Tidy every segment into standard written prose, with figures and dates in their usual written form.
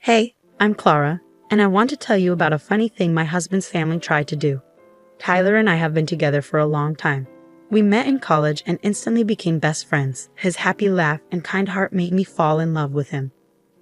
Hey, I'm Clara, and I want to tell you about a funny thing my husband's family tried to do. Tyler and I have been together for a long time. We met in college and instantly became best friends. His happy laugh and kind heart made me fall in love with him.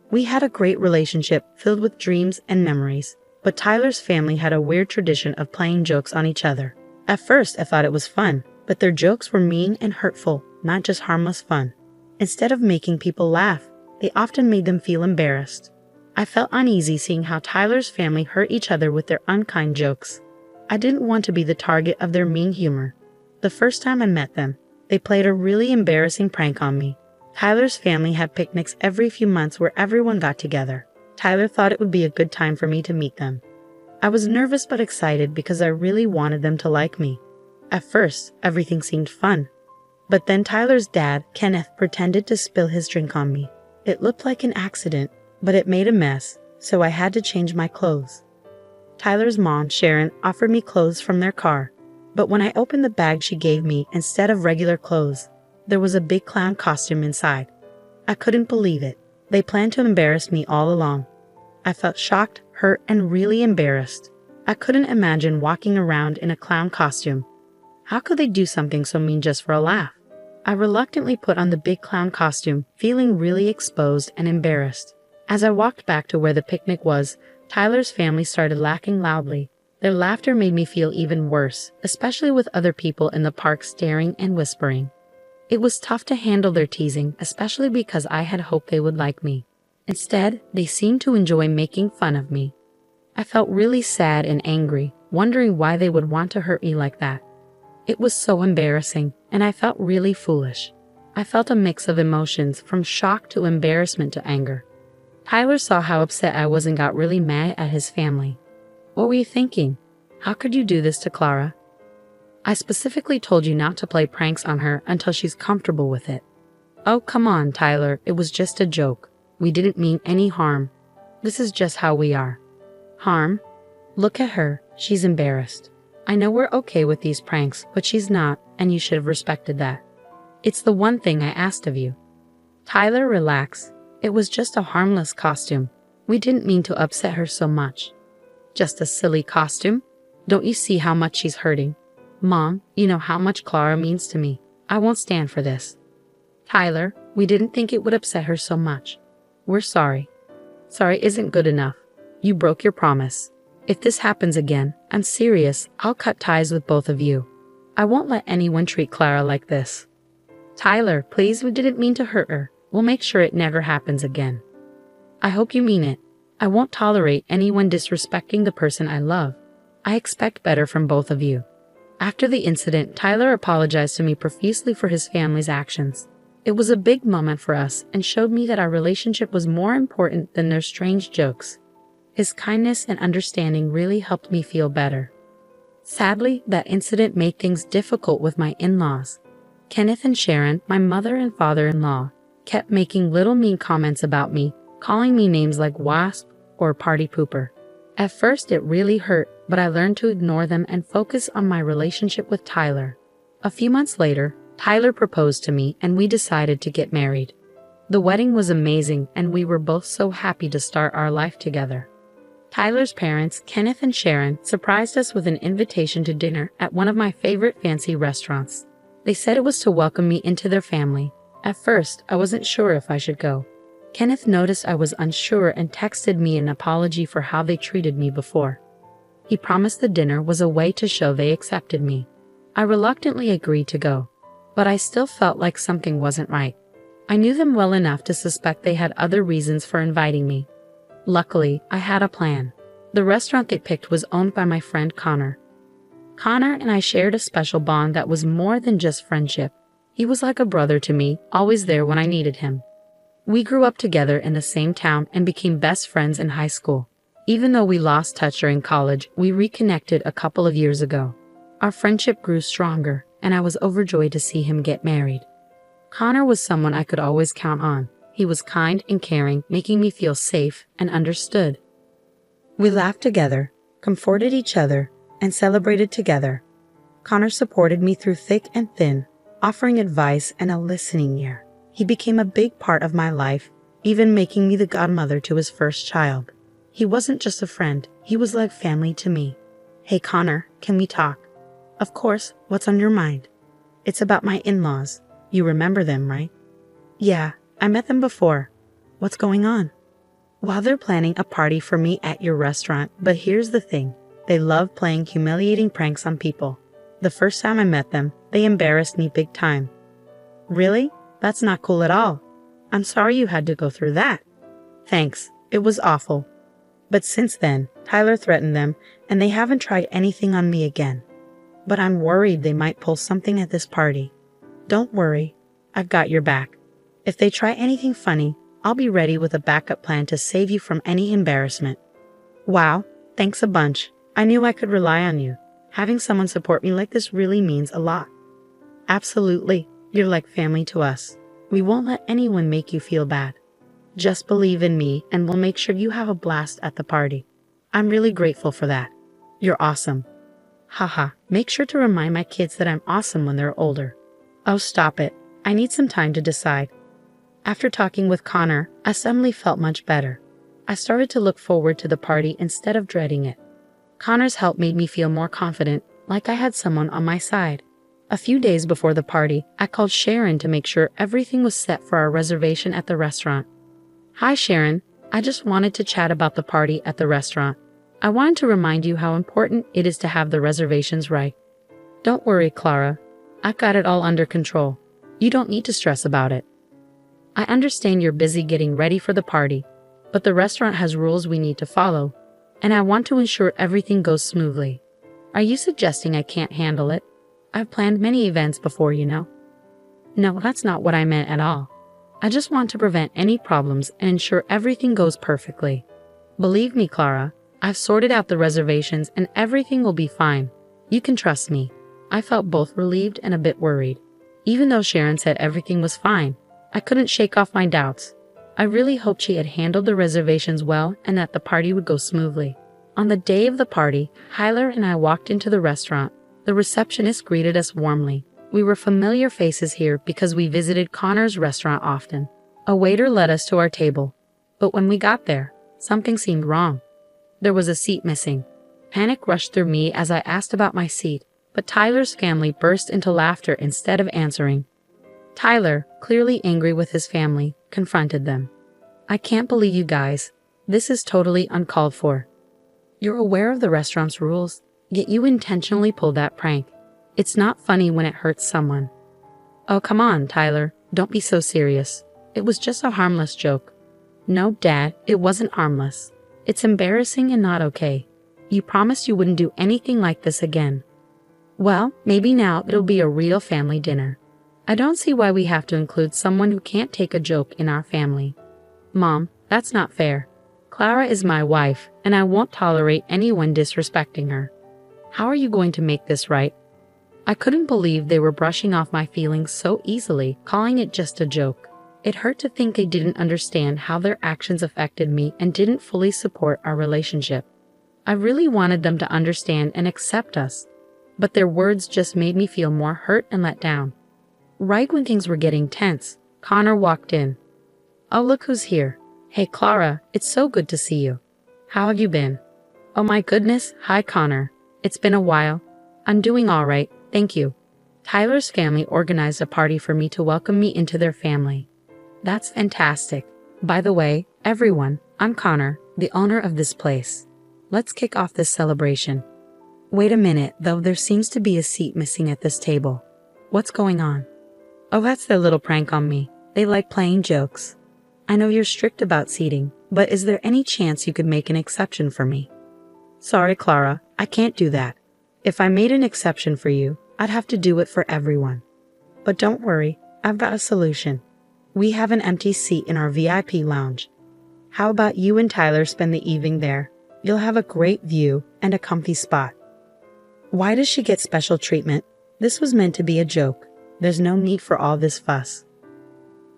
We had a great relationship filled with dreams and memories, but Tyler's family had a weird tradition of playing jokes on each other. At first, I thought it was fun, but their jokes were mean and hurtful, not just harmless fun. Instead of making people laugh, they often made them feel embarrassed. I felt uneasy seeing how Tyler's family hurt each other with their unkind jokes. I didn't want to be the target of their mean humor. The first time I met them, they played a really embarrassing prank on me. Tyler's family had picnics every few months where everyone got together. Tyler thought it would be a good time for me to meet them. I was nervous but excited because I really wanted them to like me. At first, everything seemed fun. But then Tyler's dad, Kenneth, pretended to spill his drink on me. It looked like an accident, but it made a mess, so I had to change my clothes. Tyler's mom, Sharon, offered me clothes from their car, but when I opened the bag she gave me, instead of regular clothes, there was a big clown costume inside. I couldn't believe it. They planned to embarrass me all along. I felt shocked, hurt, and really embarrassed. I couldn't imagine walking around in a clown costume. How could they do something so mean just for a laugh? I reluctantly put on the big clown costume, feeling really exposed and embarrassed. As I walked back to where the picnic was, Tyler's family started laughing loudly. Their laughter made me feel even worse, especially with other people in the park staring and whispering. It was tough to handle their teasing, especially because I had hoped they would like me. Instead, they seemed to enjoy making fun of me. I felt really sad and angry, wondering why they would want to hurt me like that. It was so embarrassing, and I felt really foolish. I felt a mix of emotions, from shock to embarrassment to anger. Tyler saw how upset I was and got really mad at his family. What were you thinking? How could you do this to Clara? I specifically told you not to play pranks on her until she's comfortable with it. Oh, come on, Tyler, it was just a joke. We didn't mean any harm. This is just how we are. Harm? Look at her, she's embarrassed. I know we're okay with these pranks, but she's not, and you should have respected that. It's the one thing I asked of you. Tyler, relax. It was just a harmless costume. We didn't mean to upset her so much. Just a silly costume? Don't you see how much she's hurting? Mom, you know how much Clara means to me. I won't stand for this. Tyler, we didn't think it would upset her so much. We're sorry. Sorry isn't good enough. You broke your promise. If this happens again, I'm serious, I'll cut ties with both of you. I won't let anyone treat Clara like this. Tyler, please, we didn't mean to hurt her. We'll make sure it never happens again. I hope you mean it. I won't tolerate anyone disrespecting the person I love. I expect better from both of you. After the incident, Tyler apologized to me profusely for his family's actions. It was a big moment for us and showed me that our relationship was more important than their strange jokes. His kindness and understanding really helped me feel better. Sadly, that incident made things difficult with my in-laws. Kenneth and Sharon, my mother and father-in-law, kept making little mean comments about me, calling me names like wasp or party pooper. At first it really hurt, but I learned to ignore them and focus on my relationship with Tyler. A few months later, Tyler proposed to me and we decided to get married. The wedding was amazing and we were both so happy to start our life together. Tyler's parents, Kenneth and Sharon, surprised us with an invitation to dinner at one of my favorite fancy restaurants. They said it was to welcome me into their family. At first, I wasn't sure if I should go. Kenneth noticed I was unsure and texted me an apology for how they treated me before. He promised the dinner was a way to show they accepted me. I reluctantly agreed to go, but I still felt like something wasn't right. I knew them well enough to suspect they had other reasons for inviting me. Luckily, I had a plan. The restaurant they picked was owned by my friend Connor. Connor and I shared a special bond that was more than just friendship. He was like a brother to me, always there when I needed him. We grew up together in the same town and became best friends in high school. Even though we lost touch during college, we reconnected a couple of years ago. Our friendship grew stronger, and I was overjoyed to see him get married. Connor was someone I could always count on. He was kind and caring, making me feel safe and understood. We laughed together, comforted each other, and celebrated together. Connor supported me through thick and thin, offering advice and a listening ear. He became a big part of my life, even making me the godmother to his first child. He wasn't just a friend, he was like family to me. Hey Connor, can we talk? Of course, what's on your mind? It's about my in-laws. You remember them, right? Yeah, I met them before. What's going on? Well, they're planning a party for me at your restaurant, but here's the thing. They love playing humiliating pranks on people. The first time I met them, they embarrassed me big time. Really? That's not cool at all. I'm sorry you had to go through that. Thanks, it was awful. But since then, Tyler threatened them, and they haven't tried anything on me again. But I'm worried they might pull something at this party. Don't worry, I've got your back. If they try anything funny, I'll be ready with a backup plan to save you from any embarrassment. Wow, thanks a bunch. I knew I could rely on you. Having someone support me like this really means a lot. Absolutely, you're like family to us. We won't let anyone make you feel bad. Just believe in me and we'll make sure you have a blast at the party. I'm really grateful for that. You're awesome. Haha, make sure to remind my kids that I'm awesome when they're older. Oh, stop it. I need some time to decide. After talking with Connor, I suddenly felt much better. I started to look forward to the party instead of dreading it. Connor's help made me feel more confident, like I had someone on my side. A few days before the party, I called Sharon to make sure everything was set for our reservation at the restaurant. Hi Sharon, I just wanted to chat about the party at the restaurant. I wanted to remind you how important it is to have the reservations right. Don't worry, Clara. I've got it all under control. You don't need to stress about it. I understand you're busy getting ready for the party, but the restaurant has rules we need to follow, and I want to ensure everything goes smoothly. Are you suggesting I can't handle it? I've planned many events before, you know. No, that's not what I meant at all. I just want to prevent any problems and ensure everything goes perfectly. Believe me, Clara, I've sorted out the reservations and everything will be fine. You can trust me. I felt both relieved and a bit worried. Even though Sharon said everything was fine, I couldn't shake off my doubts. I really hoped she had handled the reservations well and that the party would go smoothly. On the day of the party, Tyler and I walked into the restaurant. The receptionist greeted us warmly. We were familiar faces here because we visited Connor's restaurant often. A waiter led us to our table. But when we got there, something seemed wrong. There was a seat missing. Panic rushed through me as I asked about my seat, but Tyler's family burst into laughter instead of answering. Tyler, clearly angry with his family, confronted them. I can't believe you guys. This is totally uncalled for. You're aware of the restaurant's rules, yet you intentionally pulled that prank. It's not funny when it hurts someone. Oh, come on, Tyler. Don't be so serious. It was just a harmless joke. No, Dad, it wasn't harmless. It's embarrassing and not okay. You promised you wouldn't do anything like this again. Well, maybe now it'll be a real family dinner. I don't see why we have to include someone who can't take a joke in our family. Mom, that's not fair. Clara is my wife, and I won't tolerate anyone disrespecting her. How are you going to make this right? I couldn't believe they were brushing off my feelings so easily, calling it just a joke. It hurt to think they didn't understand how their actions affected me and didn't fully support our relationship. I really wanted them to understand and accept us, but their words just made me feel more hurt and let down. Right when things were getting tense, Connor walked in. Oh, look who's here. Hey, Clara, it's so good to see you. How have you been? Oh my goodness, hi Connor. It's been a while. I'm doing all right, thank you. Tyler's family organized a party for me to welcome me into their family. That's fantastic. By the way, everyone, I'm Connor, the owner of this place. Let's kick off this celebration. Wait a minute, though there seems to be a seat missing at this table. What's going on? Oh, that's their little prank on me. They like playing jokes. I know you're strict about seating, but is there any chance you could make an exception for me? Sorry, Clara, I can't do that. If I made an exception for you, I'd have to do it for everyone. But don't worry, I've got a solution. We have an empty seat in our VIP lounge. How about you and Tyler spend the evening there? You'll have a great view and a comfy spot. Why does she get special treatment? This was meant to be a joke. There's no need for all this fuss.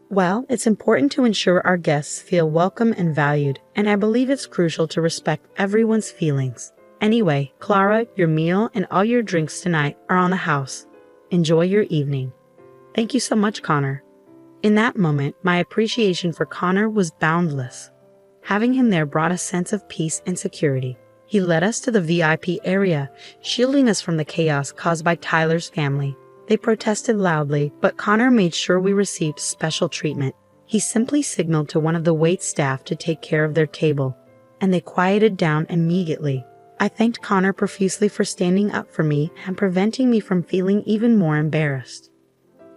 Well, it's important to ensure our guests feel welcome and valued, and I believe it's crucial to respect everyone's feelings. Anyway, Clara, your meal and all your drinks tonight are on the house. Enjoy your evening. Thank you so much, Connor. In that moment, my appreciation for Connor was boundless. Having him there brought a sense of peace and security. He led us to the VIP area, shielding us from the chaos caused by Tyler's family. They protested loudly, but Connor made sure we received special treatment. He simply signaled to one of the wait staff to take care of their table, and they quieted down immediately. I thanked Connor profusely for standing up for me and preventing me from feeling even more embarrassed.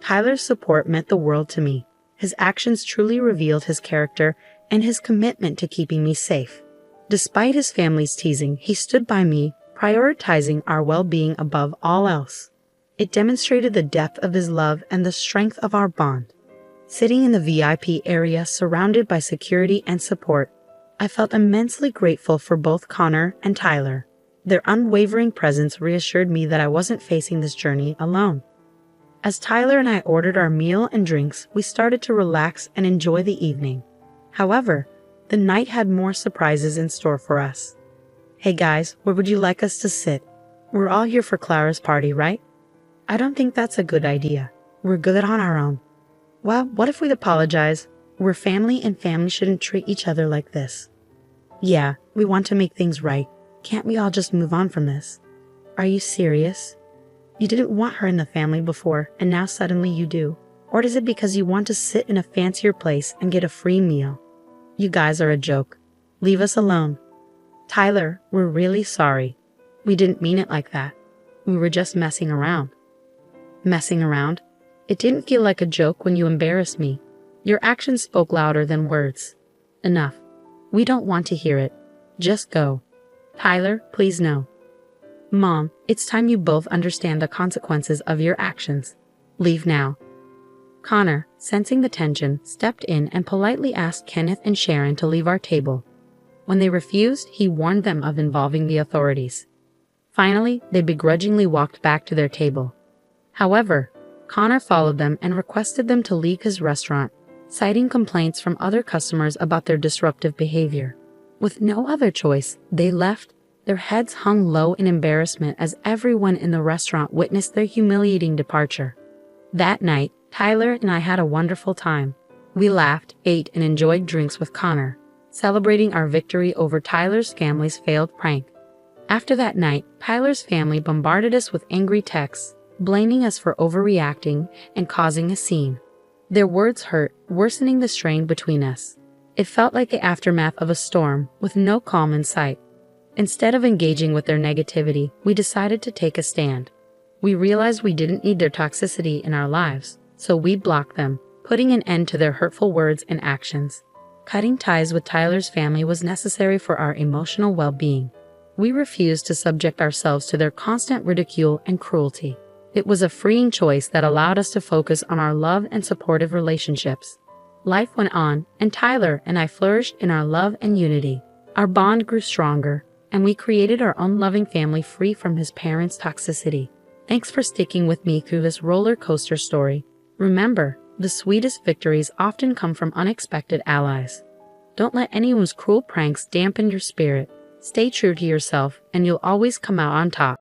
Tyler's support meant the world to me. His actions truly revealed his character and his commitment to keeping me safe. Despite his family's teasing, he stood by me, prioritizing our well-being above all else. It demonstrated the depth of his love and the strength of our bond. Sitting in the VIP area surrounded by security and support, I felt immensely grateful for both Connor and Tyler. Their unwavering presence reassured me that I wasn't facing this journey alone. As Tyler and I ordered our meal and drinks, we started to relax and enjoy the evening. However, the night had more surprises in store for us. Hey guys, where would you like us to sit? We're all here for Clara's party, right? I don't think that's a good idea. We're good on our own. Well, what if we apologize? We're family and family shouldn't treat each other like this. Yeah, we want to make things right. Can't we all just move on from this? Are you serious? You didn't want her in the family before, and now suddenly you do. Or is it because you want to sit in a fancier place and get a free meal? You guys are a joke. Leave us alone. Tyler, we're really sorry. We didn't mean it like that. We were just messing around. Messing around? It didn't feel like a joke when you embarrassed me. Your actions spoke louder than words. Enough. We don't want to hear it. Just go. Tyler, please no. Mom, it's time you both understand the consequences of your actions. Leave now. Connor, sensing the tension, stepped in and politely asked Kenneth and Sharon to leave our table. When they refused, he warned them of involving the authorities. Finally, they begrudgingly walked back to their table. However, Connor followed them and requested them to leave his restaurant, citing complaints from other customers about their disruptive behavior. With no other choice, they left, their heads hung low in embarrassment as everyone in the restaurant witnessed their humiliating departure. That night, Tyler and I had a wonderful time. We laughed, ate, and enjoyed drinks with Connor, celebrating our victory over Tyler's family's failed prank. After that night, Tyler's family bombarded us with angry texts, blaming us for overreacting and causing a scene. Their words hurt, worsening the strain between us. It felt like the aftermath of a storm, with no calm in sight. Instead of engaging with their negativity, we decided to take a stand. We realized we didn't need their toxicity in our lives, so we blocked them, putting an end to their hurtful words and actions. Cutting ties with Tyler's family was necessary for our emotional well-being. We refused to subject ourselves to their constant ridicule and cruelty. It was a freeing choice that allowed us to focus on our love and supportive relationships. Life went on, and Tyler and I flourished in our love and unity. Our bond grew stronger, and we created our own loving family free from his parents' toxicity. Thanks for sticking with me through this roller coaster story. Remember, the sweetest victories often come from unexpected allies. Don't let anyone's cruel pranks dampen your spirit. Stay true to yourself, and you'll always come out on top.